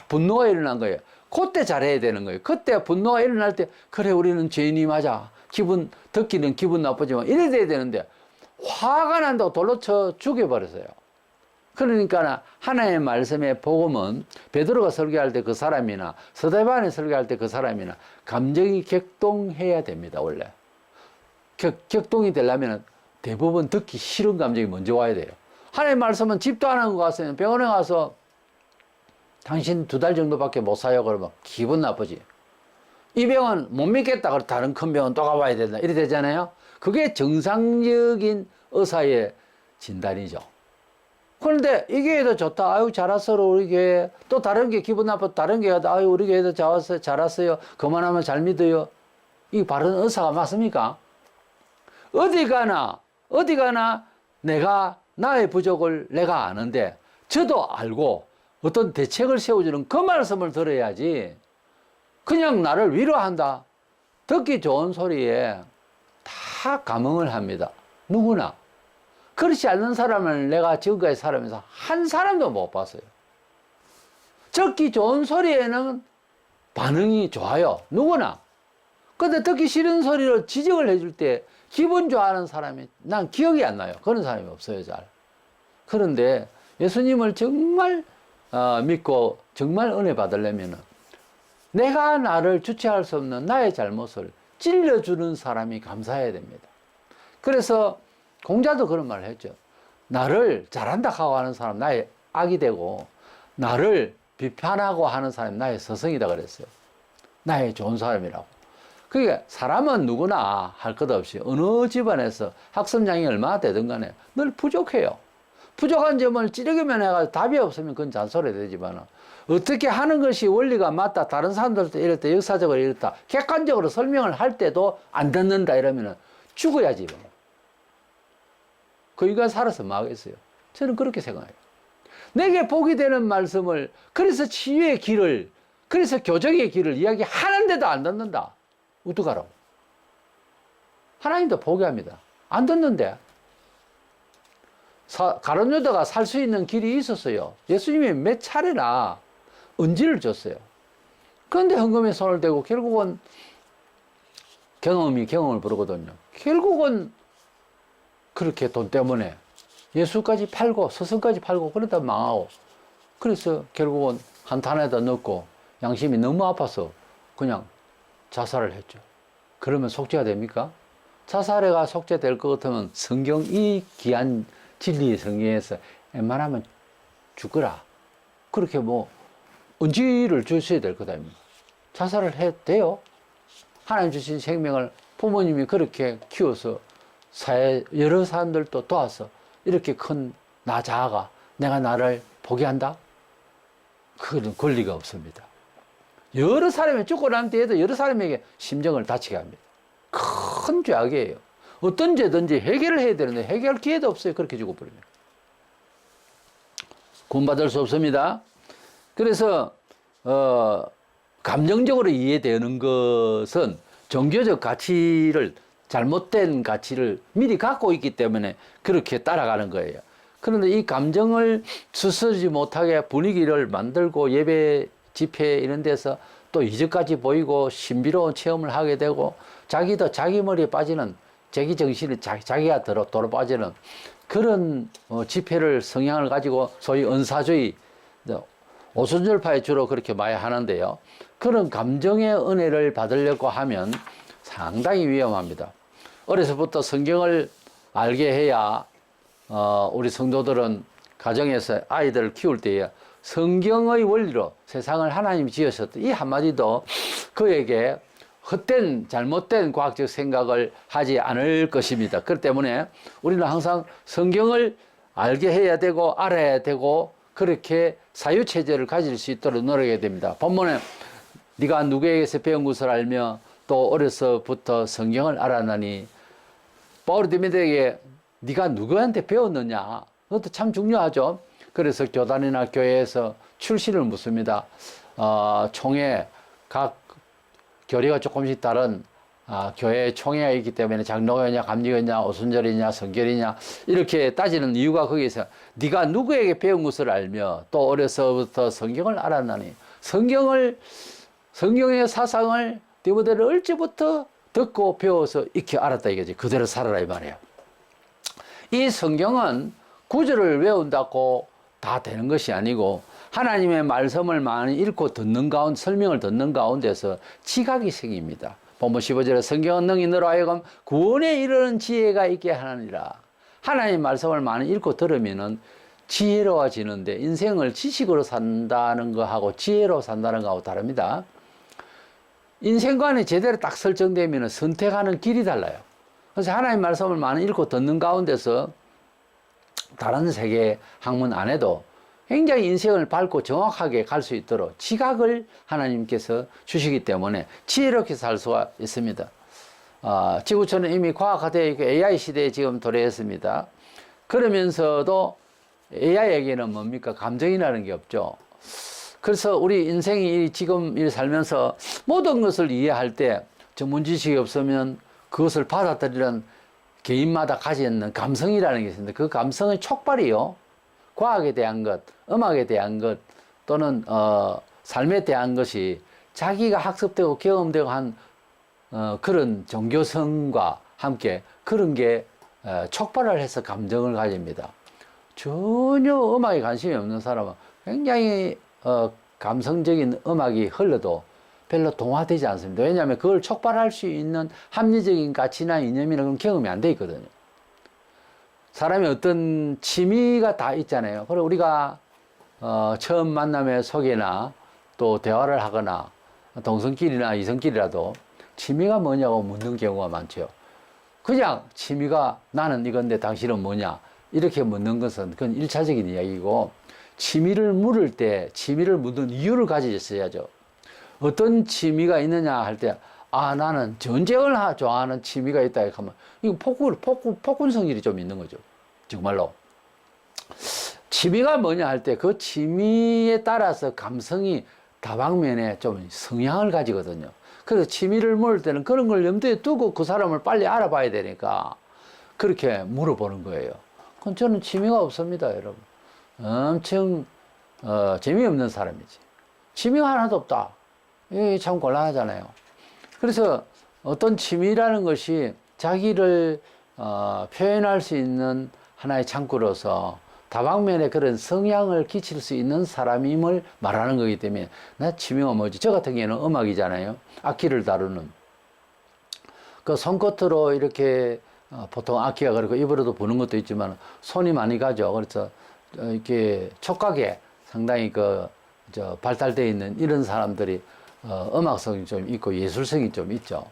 분노가 일어난 거예요. 그때 잘해야 되는 거예요. 그때 분노가 일어날 때 그래 우리는 죄인이 맞아. 듣기는 기분 나쁘지만 이래 돼야 되는데 화가 난다고 돌로 쳐 죽여버렸어요. 그러니까 하나님의 말씀의 복음은 베드로가 설교할 때 그 사람이나 스데반이 설교할 때 그 사람이나 감정이 격동해야 됩니다. 원래 격동이 되려면 대부분 듣기 싫은 감정이 먼저 와야 돼요. 하나님의 말씀은 집도 안 하고 갔어요. 병원에 가서 당신 2달 정도밖에 못 사요 그러면 기분 나쁘지. 이 병은 못 믿겠다 그러면 다른 큰 병원 또 가봐야 된다 이래 되잖아요. 그게 정상적인 의사의 진단이죠. 그런데 이 교회도 좋다. 아유 잘 왔어요 우리 교회. 또 다른 게 기분 나빠 다른 교회 가다 아유 우리 교회도 잘 왔어요. 그만하면 잘 믿어요. 이 바른 의사가 맞습니까? 어디 가나 내가 나의 부족을 내가 아는데 저도 알고 어떤 대책을 세워주는 그 말씀을 들어야지. 그냥 나를 위로한다. 듣기 좋은 소리에 다 감흥을 합니다. 누구나. 그렇지 않는 사람을 내가 지금까지 살아면서 한 사람도 못 봤어요. 듣기 좋은 소리에는 반응이 좋아요. 누구나. 근데 듣기 싫은 소리로 지적을 해줄 때 기분 좋아하는 사람이 난 기억이 안 나요. 그런 사람이 없어요, 잘. 그런데 예수님을 정말 믿고 정말 은혜 받으려면 내가 나를 주체할 수 없는 나의 잘못을 찔러주는 사람이 감사해야 됩니다. 그래서 공자도 그런 말을 했죠. 나를 잘한다 하고 하는 사람 나의 악이 되고 나를 비판하고 하는 사람이 나의 스승이다 그랬어요. 나의 좋은 사람이라고. 그러니까 사람은 누구나 할 것 없이 어느 집안에서 학습량이 얼마나 되든 간에 늘 부족해요. 부족한 점을 찌르기만 해가지고 답이 없으면 그건 잔소리 되지만 어떻게 하는 것이 원리가 맞다. 다른 사람들도 이랬다. 역사적으로 이랬다. 객관적으로 설명을 할 때도 안 듣는다 이러면 죽어야지. 그 인간 살아서 뭐 하겠어요. 저는 그렇게 생각해요. 내게 복이 되는 말씀을 그래서 치유의 길을 그래서 교정의 길을 이야기하는데도 안 듣는다. 어떡하라고. 하나님도 포기합니다. 안 듣는데. 가룟 유다가 살 수 있는 길이 있었어요. 예수님이 몇 차례나 언지를 줬어요. 그런데 헌금에 손을 대고 결국은 경험이 경험을 부르거든요. 결국은 그렇게 돈 때문에 예수까지 팔고 스승까지 팔고 그러다 망하고 그래서 결국은 한탄에다 넣고 양심이 너무 아파서 그냥 자살을 했죠. 그러면 속죄가 됩니까? 자살해가 속죄될 것 같으면 성경 이 귀한 진리 성경에서 웬만하면 죽어라. 그렇게 언지를 주셔야 될 거다. 자살을 해도 돼요. 하나님 주신 생명을 부모님이 그렇게 키워서 사회 여러 사람들도 도와서 이렇게 큰 나 자아가 내가 나를 포기한다? 그건 권리가 없습니다. 여러 사람이 죽고 난 뒤에도 여러 사람에게 심정을 다치게 합니다. 큰 죄악이에요. 어떤 죄든지 해결을 해야 되는데 해결할 기회도 없어요. 그렇게 죽어버리면. 구원받을 수 없습니다. 그래서 감정적으로 이해되는 것은 종교적 가치를 잘못된 가치를 미리 갖고 있기 때문에 그렇게 따라가는 거예요. 그런데 이 감정을 추스르지 못하게 분위기를 만들고 예배, 집회 이런 데서 또 이적까지 보이고 신비로운 체험을 하게 되고 자기도 자기 머리에 빠지는 자기 정신이 자기가 돌아 빠지는 그런 집회를 성향을 가지고 소위 은사주의 오순절파에 주로 그렇게 많이 하는데요. 그런 감정의 은혜를 받으려고 하면 상당히 위험합니다. 어려서부터 성경을 알게 해야 우리 성도들은 가정에서 아이들을 키울 때에 성경의 원리로 세상을 하나님이 지으셨다. 이 한마디도 그에게 헛된 잘못된 과학적 생각을 하지 않을 것입니다. 그렇기 때문에 우리는 항상 성경을 알게 해야 되고 알아야 되고 그렇게 사유체제를 가질 수 있도록 노력해야 됩니다. 본문에 네가 누구에게서 배운 것을 알며 또 어려서부터 성경을 알았나니 바울이 디모데에게 네가 누구한테 배웠느냐 그것도 참 중요하죠. 그래서 교단이나 교회에서 출신을 묻습니다. 총회 각 교리가 조금씩 다른 교회 총회가 있기 때문에 장로교냐 감리교냐 오순절이냐 성결이냐 이렇게 따지는 이유가 거기서 네가 누구에게 배운 것을 알며 또 어려서부터 성경을 알았나니 성경의 사상을 디모데를 얼제부터 듣고 배워서 익히 알았다 이거지. 그대로 살아라 이 말이에요. 이 성경은 구절을 외운다고 다 되는 것이 아니고 하나님의 말씀을 많이 읽고 듣는 가운데 설명을 듣는 가운데서 지각이 생깁니다. 본문 15절에 성경은 능히 너로 하여금 구원에 이르는 지혜가 있게 하느니라. 하나님 말씀을 많이 읽고 들으면은 지혜로워지는데 인생을 지식으로 산다는 거하고 지혜로 산다는 거하고 다릅니다. 인생관이 제대로 딱 설정되면 선택하는 길이 달라요. 그래서 하나님 말씀을 많이 읽고 듣는 가운데서 다른 세계 학문 안 해도 굉장히 인생을 밟고 정확하게 갈 수 있도록 지각을 하나님께서 주시기 때문에 지혜롭게 살 수가 있습니다. 지구촌은 이미 과학화되어 있고 AI 시대에 지금 도래했습니다. 그러면서도 AI에게는 뭡니까? 감정이라는 게 없죠. 그래서 우리 인생이 지금 살면서 모든 것을 이해할 때 전문 지식이 없으면 그것을 받아들이는 개인마다 가지는 감성이라는 게 있습니다. 그 감성의 촉발이요. 과학에 대한 것, 음악에 대한 것 또는 삶에 대한 것이 자기가 학습되고 경험되고 한 그런 종교성과 함께 그런 게 촉발을 해서 감정을 가집니다. 전혀 음악에 관심이 없는 사람은 굉장히 감성적인 음악이 흘러도 별로 동화되지 않습니다. 왜냐하면 그걸 촉발할 수 있는 합리적인 가치나 이념이나 그런 경험이 안 돼 있거든요. 사람이 어떤 취미가 다 있잖아요. 그리고 우리가 처음 만남의 소개나 또 대화를 하거나 동성끼리나 이성끼리라도 취미가 뭐냐고 묻는 경우가 많죠. 그냥 취미가 나는 이건데 당신은 뭐냐 이렇게 묻는 것은 그건 일차적인 이야기고 취미를 물을 때 취미를 묻는 이유를 가지셨어야죠. 어떤 취미가 있느냐 할 때 나는 전쟁을 좋아하는 취미가 있다 하면 이거 폭군 성질이 좀 있는 거죠. 정말로 취미가 뭐냐 할 때 그 취미에 따라서 감성이 다방면에 좀 성향을 가지거든요. 그래서 취미를 물을 때는 그런 걸 염두에 두고 그 사람을 빨리 알아봐야 되니까 그렇게 물어보는 거예요. 그럼 저는 취미가 없습니다, 여러분. 엄청 재미없는 사람이지. 취미가 하나도 없다. 이게 참 곤란하잖아요. 그래서 어떤 취미라는 것이 자기를 표현할 수 있는 하나의 창구로서 다방면에 그런 성향을 끼칠 수 있는 사람임을 말하는 거기 때문에 나 취미가 뭐지? 저 같은 경우에는 음악이잖아요. 악기를 다루는. 그 손끝으로 이렇게 보통 악기가 그렇고 입으로도 부는 것도 있지만 손이 많이 가죠. 그래서 이렇게 촉각에 상당히 발달되어 있는 이런 사람들이 음악성이 좀 있고 예술성이 좀 있죠.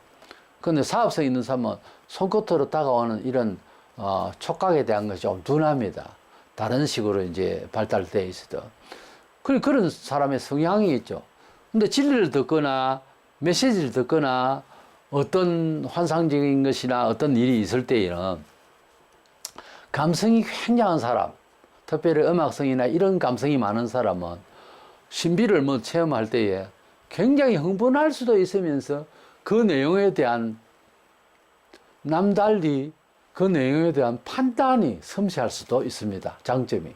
근데 사업성 있는 사람은 손끝으로 다가오는 이런 촉각에 대한 것이 좀 둔합니다. 다른 식으로 이제 발달되어 있어도. 그런 사람의 성향이 있죠. 근데 진리를 듣거나 메시지를 듣거나 어떤 환상적인 것이나 어떤 일이 있을 때에는 감성이 굉장한 사람, 특별히 음악성이나 이런 감성이 많은 사람은 신비를 체험할 때에 굉장히 흥분할 수도 있으면서 그 내용에 대한 남달리 그 내용에 대한 판단이 섬세할 수도 있습니다. 장점이.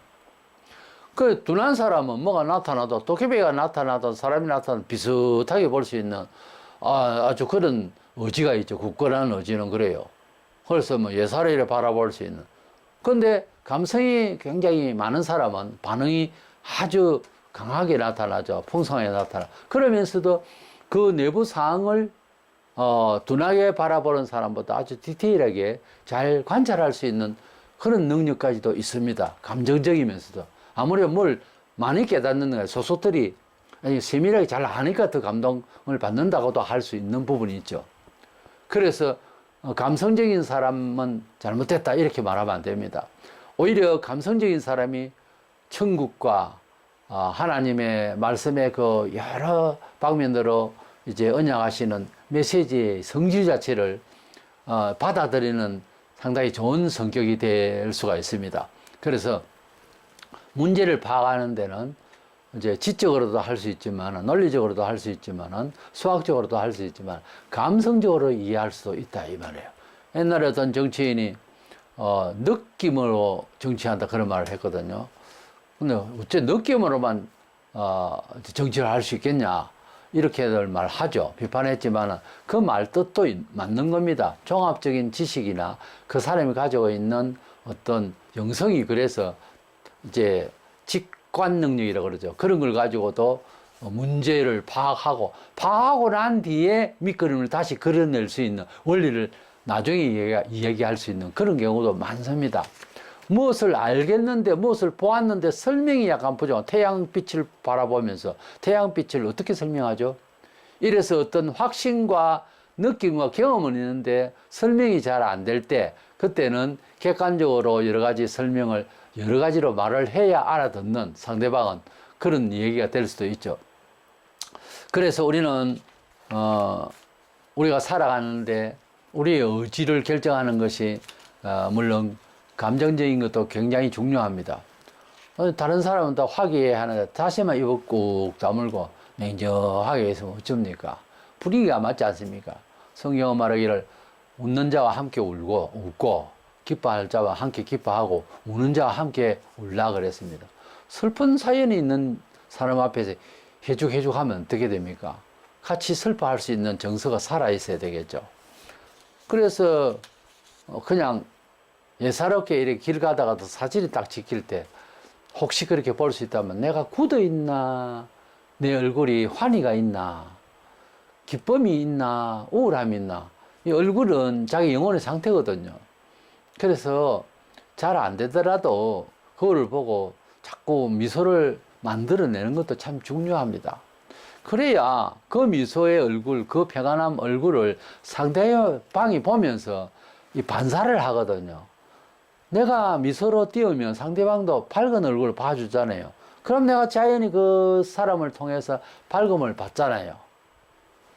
그 둔한 사람은 뭐가 나타나도 도깨비가 나타나도 사람이 나타나도 비슷하게 볼 수 있는 아주 그런 의지가 있죠. 굳건한 의지는 그래요. 그래서 뭐 예사를 바라볼 수 있는. 근데 감성이 굉장히 많은 사람은 반응이 아주 강하게 나타나죠. 풍성하게 나타나. 그러면서도 그 내부 사항을 둔하게 바라보는 사람보다 아주 디테일하게 잘 관찰할 수 있는 그런 능력까지도 있습니다. 감정적이면서도. 아무래도 뭘 많이 깨닫는 거예요. 소속들이 세밀하게 잘 아니까 더 감동을 받는다고도 할 수 있는 부분이 있죠. 그래서 감성적인 사람은 잘못됐다 이렇게 말하면 안 됩니다. 오히려 감성적인 사람이 천국과 하나님의 말씀의 그 여러 방면으로 이제 언양하시는 메시지의 성질 자체를 받아들이는 상당히 좋은 성격이 될 수가 있습니다. 그래서 문제를 파악하는 데는 이제 지적으로도 할 수 있지만, 논리적으로도 할 수 있지만, 수학적으로도 할 수 있지만, 감성적으로 이해할 수도 있다 이 말이에요. 옛날에 어떤 정치인이 느낌으로 정치한다 그런 말을 했거든요. 근데 어째 느낌으로만 정치를 할 수 있겠냐 이렇게들 말하죠. 비판했지만 그 말 뜻도 맞는 겁니다. 종합적인 지식이나 그 사람이 가지고 있는 어떤 영성이 그래서 이제 직관 능력이라고 그러죠. 그런 걸 가지고도 문제를 파악하고 난 뒤에 밑그림을 다시 그려낼 수 있는 원리를 나중에 이야기할 수 있는 그런 경우도 많습니다. 무엇을 알겠는데 무엇을 보았는데 설명이 약간 부족한 태양빛을 바라보면서 태양빛을 어떻게 설명하죠? 이래서 어떤 확신과 느낌과 경험은 있는데 설명이 잘 안 될 때 그때는 객관적으로 여러 가지 설명을 여러 가지로 말을 해야 알아듣는 상대방은 그런 얘기가 될 수도 있죠. 그래서 우리는 우리가 살아가는데 우리의 의지를 결정하는 것이 물론 감정적인 것도 굉장히 중요합니다. 다른 사람은 다 화기애애하는데 다시마 입을 꾹 다물고 냉정하게 있으면 어쩝니까? 분위기가 맞지 않습니까? 성경은 말하기를 웃는 자와 함께 웃고 기뻐할 자와 함께 기뻐하고 우는 자와 함께 울라 그랬습니다. 슬픈 사연이 있는 사람 앞에서 해죽해죽 하면 어떻게 됩니까? 같이 슬퍼할 수 있는 정서가 살아있어야 되겠죠. 그래서 그냥 예사롭게 이렇게 길 가다가도 사진이 딱 찍힐 때 혹시 그렇게 볼 수 있다면 내가 굳어 있나, 내 얼굴이 환희가 있나, 기쁨이 있나, 우울함이 있나. 이 얼굴은 자기 영혼의 상태거든요. 그래서 잘 안 되더라도 그거를 보고 자꾸 미소를 만들어내는 것도 참 중요합니다. 그래야 그 미소의 얼굴, 그 평안한 얼굴을 상대방이 보면서 이 반사를 하거든요. 내가 미소로 띄우면 상대방도 밝은 얼굴을 봐주잖아요. 그럼 내가 자연히 그 사람을 통해서 밝음을 받잖아요.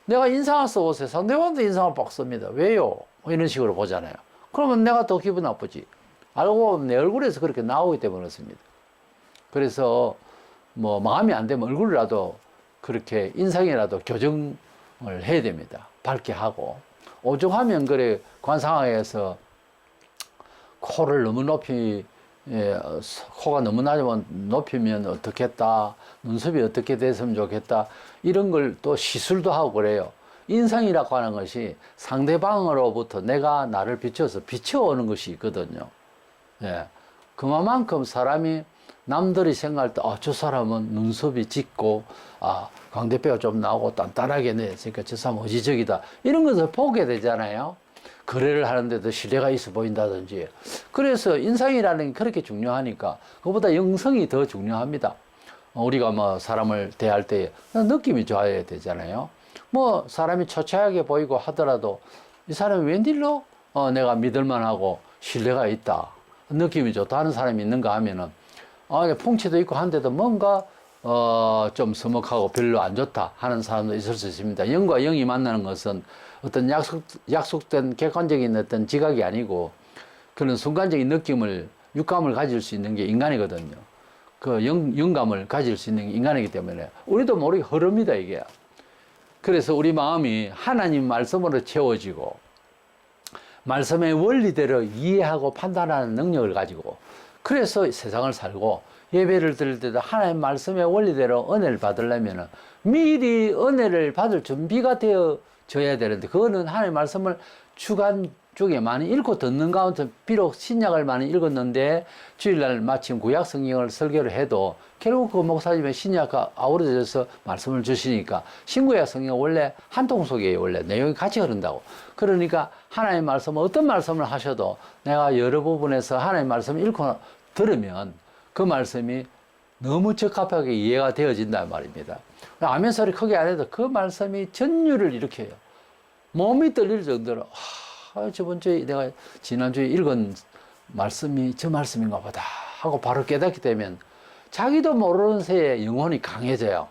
내가 인상을 써보세요. 상대방도 인상을 빡 씁니다. 왜요? 이런 식으로 보잖아요. 그러면 내가 더 기분 나쁘지. 알고 보면 내 얼굴에서 그렇게 나오기 때문에 그렇습니다. 그래서 뭐 마음이 안 되면 얼굴이라도 그렇게 인상이라도 교정을 해야 됩니다. 밝게 하고. 오죽하면 그래 관상학에서 코를 너무 코가 너무 높이면 어떻겠다. 눈썹이 어떻게 됐으면 좋겠다. 이런 걸 또 시술도 하고 그래요. 인상이라고 하는 것이 상대방으로부터 내가 나를 비춰오는 것이 있거든요. 예. 그만큼 사람이 남들이 생각할 때, 저 사람은 눈썹이 짙고, 광대뼈가 좀 나오고 단단하게 냈으니까 저 사람 의지적이다. 이런 것을 보게 되잖아요. 거래를 하는데도 신뢰가 있어 보인다든지. 그래서 인상이라는 게 그렇게 중요하니까 그것보다 영성이 더 중요합니다. 우리가 뭐 사람을 대할 때 느낌이 좋아야 되잖아요. 뭐 사람이 초췌하게 보이고 하더라도 이 사람이 웬일로 내가 믿을만하고 신뢰가 있다. 느낌이 좋다 하는 사람이 있는가 하면은 풍치도 있고 한데도 뭔가 좀 서먹하고 별로 안 좋다 하는 사람도 있을 수 있습니다. 영과 영이 만나는 것은 어떤 약속된 객관적인 어떤 지각이 아니고 그런 순간적인 느낌을, 육감을 가질 수 있는 게 인간이거든요. 그 영감을 가질 수 있는 게 인간이기 때문에 우리도 모르게 흐릅니다, 이게. 그래서 우리 마음이 하나님 말씀으로 채워지고 말씀의 원리대로 이해하고 판단하는 능력을 가지고 그래서 세상을 살고 예배를 드릴 때도 하나님 말씀의 원리대로 은혜를 받으려면 미리 은혜를 받을 준비가 되어져야 되는데 그거는 하나님 말씀을 주간 중에 많이 읽고 듣는 가운데 비록 신약을 많이 읽었는데 주일날 마침 구약 성경을 설교를 해도 결국 그 목사님의 신약과 아우러져서 말씀을 주시니까 신구약 성경 원래 한 통 속이에요. 원래 내용이 같이 흐른다고. 그러니까 하나님 말씀 어떤 말씀을 하셔도 내가 여러 부분에서 하나님 말씀을 읽고 들으면 그 말씀이 너무 적합하게 이해가 되어진단 말입니다. 아멘 소리 크게 안 해도 그 말씀이 전율을 일으켜요. 몸이 떨릴 정도로 저번 주에 내가 지난주에 읽은 말씀이 저 말씀인가 보다 하고 바로 깨닫게 되면 자기도 모르는 새에 영혼이 강해져요.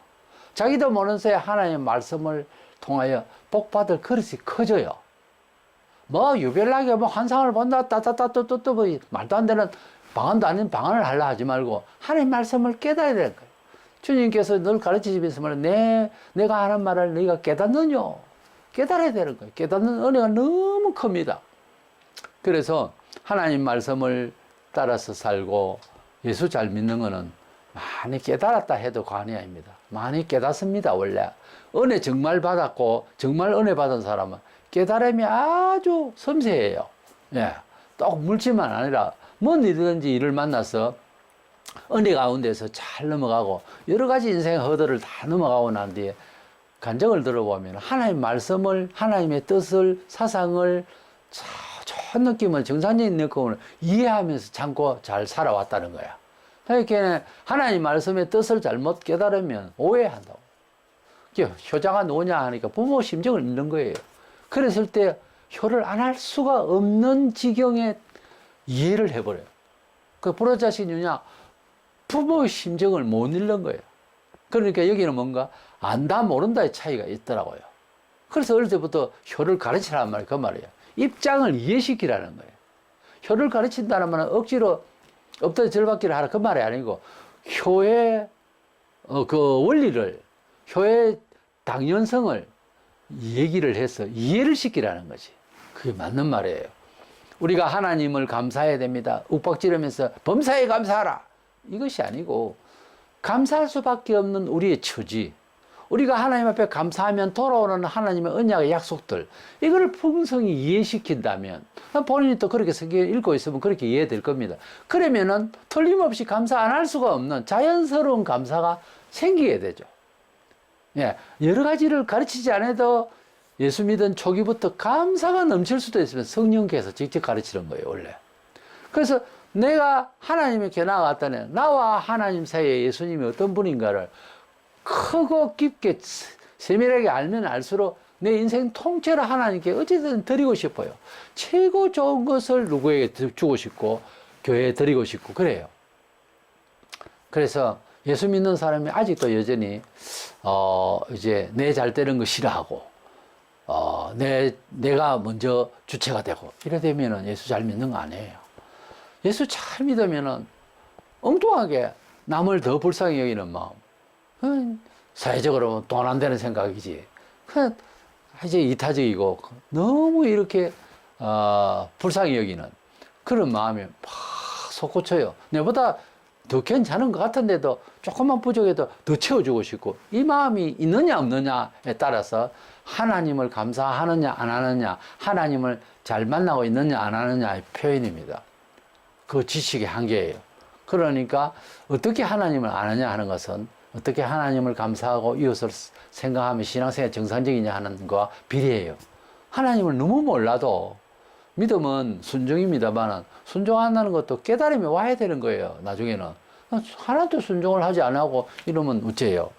자기도 모르는 새에 하나님의 말씀을 통하여 복받을 그릇이 커져요. 뭐 유별나게 뭐 환상을 본다 따따따따따 뭐 말도 안 되는 방언도 아닌 방언을 하려 하지 말고 하나님의 말씀을 깨달아야 되는 거예요. 주님께서 늘 가르치시면서 말해 내가 하는 말을 너희가 깨닫느냐? 깨달아야 되는 거예요. 깨닫는 은혜가 너무 큽니다. 그래서 하나님 말씀을 따라서 살고 예수 잘 믿는 거는 많이 깨달았다 해도 과언이 아닙니다. 많이 깨닫습니다. 원래 은혜 정말 받았고 정말 은혜 받은 사람은 깨달음이 아주 섬세해요. 예, 또 물질만 아니라 뭔 일이든지 일을 만나서 은혜 가운데서 잘 넘어가고 여러 가지 인생의 허들을 다 넘어가고 난 뒤에 간증을 들어보면 하나님 말씀을 하나님의 뜻을 사상을 좋은 느낌을 정상적인 느낌을 이해하면서 참고 잘 살아왔다는 거야. 그러니까 하나님 말씀의 뜻을 잘못 깨달으면 오해한다고. 효자가 누구냐 하니까 부모 심정을 읽는 거예요. 그랬을 때 효를 안 할 수가 없는 지경에 이해를 해버려요. 그 불효자식 누냐 부모의 심정을 못 읽는 거예요. 그러니까 여기는 뭔가 안다 모른다의 차이가 있더라고요. 그래서 어릴 때부터 효를 가르치라는 말이 그 말이에요. 입장을 이해시키라는 거예요. 효를 가르친다는 말은 억지로 엎드려 절받기를 하라 그 말이 아니고 효의 그 원리를 효의 당연성을 얘기를 해서 이해를 시키라는 거지. 그게 맞는 말이에요. 우리가 하나님을 감사해야 됩니다. 욱박지르면서 범사에 감사하라. 이것이 아니고 감사할 수밖에 없는 우리의 처지, 우리가 하나님 앞에 감사하면 돌아오는 하나님의 언약의 약속들, 이걸 풍성히 이해시킨다면 본인이 또 그렇게 성경을 읽고 있으면 그렇게 이해될 겁니다. 그러면은 틀림없이 감사 안 할 수가 없는 자연스러운 감사가 생기게 되죠. 예, 여러 가지를 가르치지 않아도 예수 믿은 초기부터 감사가 넘칠 수도 있으면 성령께서 직접 가르치는 거예요, 원래. 그래서 내가 하나님께 나아갔다네 나와 하나님 사이에 예수님이 어떤 분인가를 크고 깊게 세밀하게 알면 알수록 내 인생 통째로 하나님께 어쨌든 드리고 싶어요. 최고 좋은 것을 누구에게 주고 싶고 교회에 드리고 싶고 그래요. 그래서 예수 믿는 사람이 아직도 여전히 이제 내 잘 되는 거 싫어하고 내가 먼저 주체가 되고 이래 되면은 예수 잘 믿는 거 아니에요. 예수 잘 믿으면은 엉뚱하게 남을 더 불쌍히 여기는 마음. 사회적으로 돈 안 되는 생각이지. 이제 이타적이고 너무 이렇게 불쌍히 여기는 그런 마음이 막 솟구쳐요. 내보다 더 괜찮은 것 같은데도 조금만 부족해도 더 채워주고 싶고 이 마음이 있느냐 없느냐에 따라서 하나님을 감사하느냐 안 하느냐, 하나님을 잘 만나고 있느냐 안 하느냐의 표현입니다. 그 지식의 한계예요. 그러니까 어떻게 하나님을 아느냐 하는 것은 어떻게 하나님을 감사하고 이웃을 생각하며 신앙생활 정상적이냐 하는 것과 비례해요. 하나님을 너무 몰라도 믿음은 순종입니다만 순종한다는 것도 깨달음이 와야 되는 거예요. 나중에는 하나도 순종을 하지 안 하고 이러면 어째요?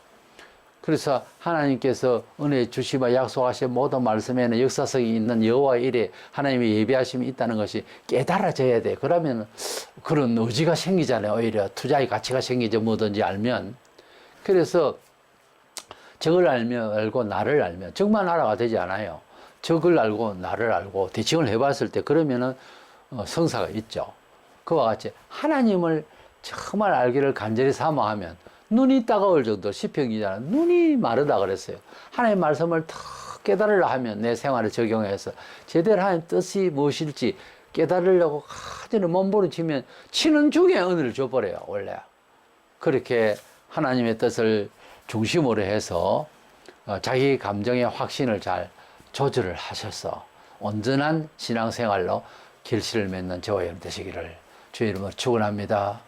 그래서 하나님께서 은혜 주시며 약속하신 모든 말씀에는 역사성이 있는 여호와의 일에 하나님의 예비하심이 있다는 것이 깨달아져야 돼. 그러면 그런 의지가 생기잖아요. 오히려 투자의 가치가 생기죠. 뭐든지 알면. 그래서 적을 알고 나를 알면 적만 알아가 되지 않아요. 적을 알고 나를 알고 대칭을 해봤을 때 그러면은 성사가 있죠. 그와 같이 하나님을 정말 알기를 간절히 사모하면 눈이 따가울 정도 시평이잖아요. 눈이 마르다 그랬어요. 하나님 말씀을 탁 깨달으려 하면 내 생활에 적용해서 제대로 하는 뜻이 무엇일지 깨달으려고 가지는 몸부림치면 치는 중에 은혜를 줘버려요, 원래. 그렇게 하나님의 뜻을 중심으로 해서 자기 감정의 확신을 잘 조절을 하셔서 온전한 신앙생활로 결실을 맺는 저와 여러분 되시기를 주의 이름으로 축원합니다.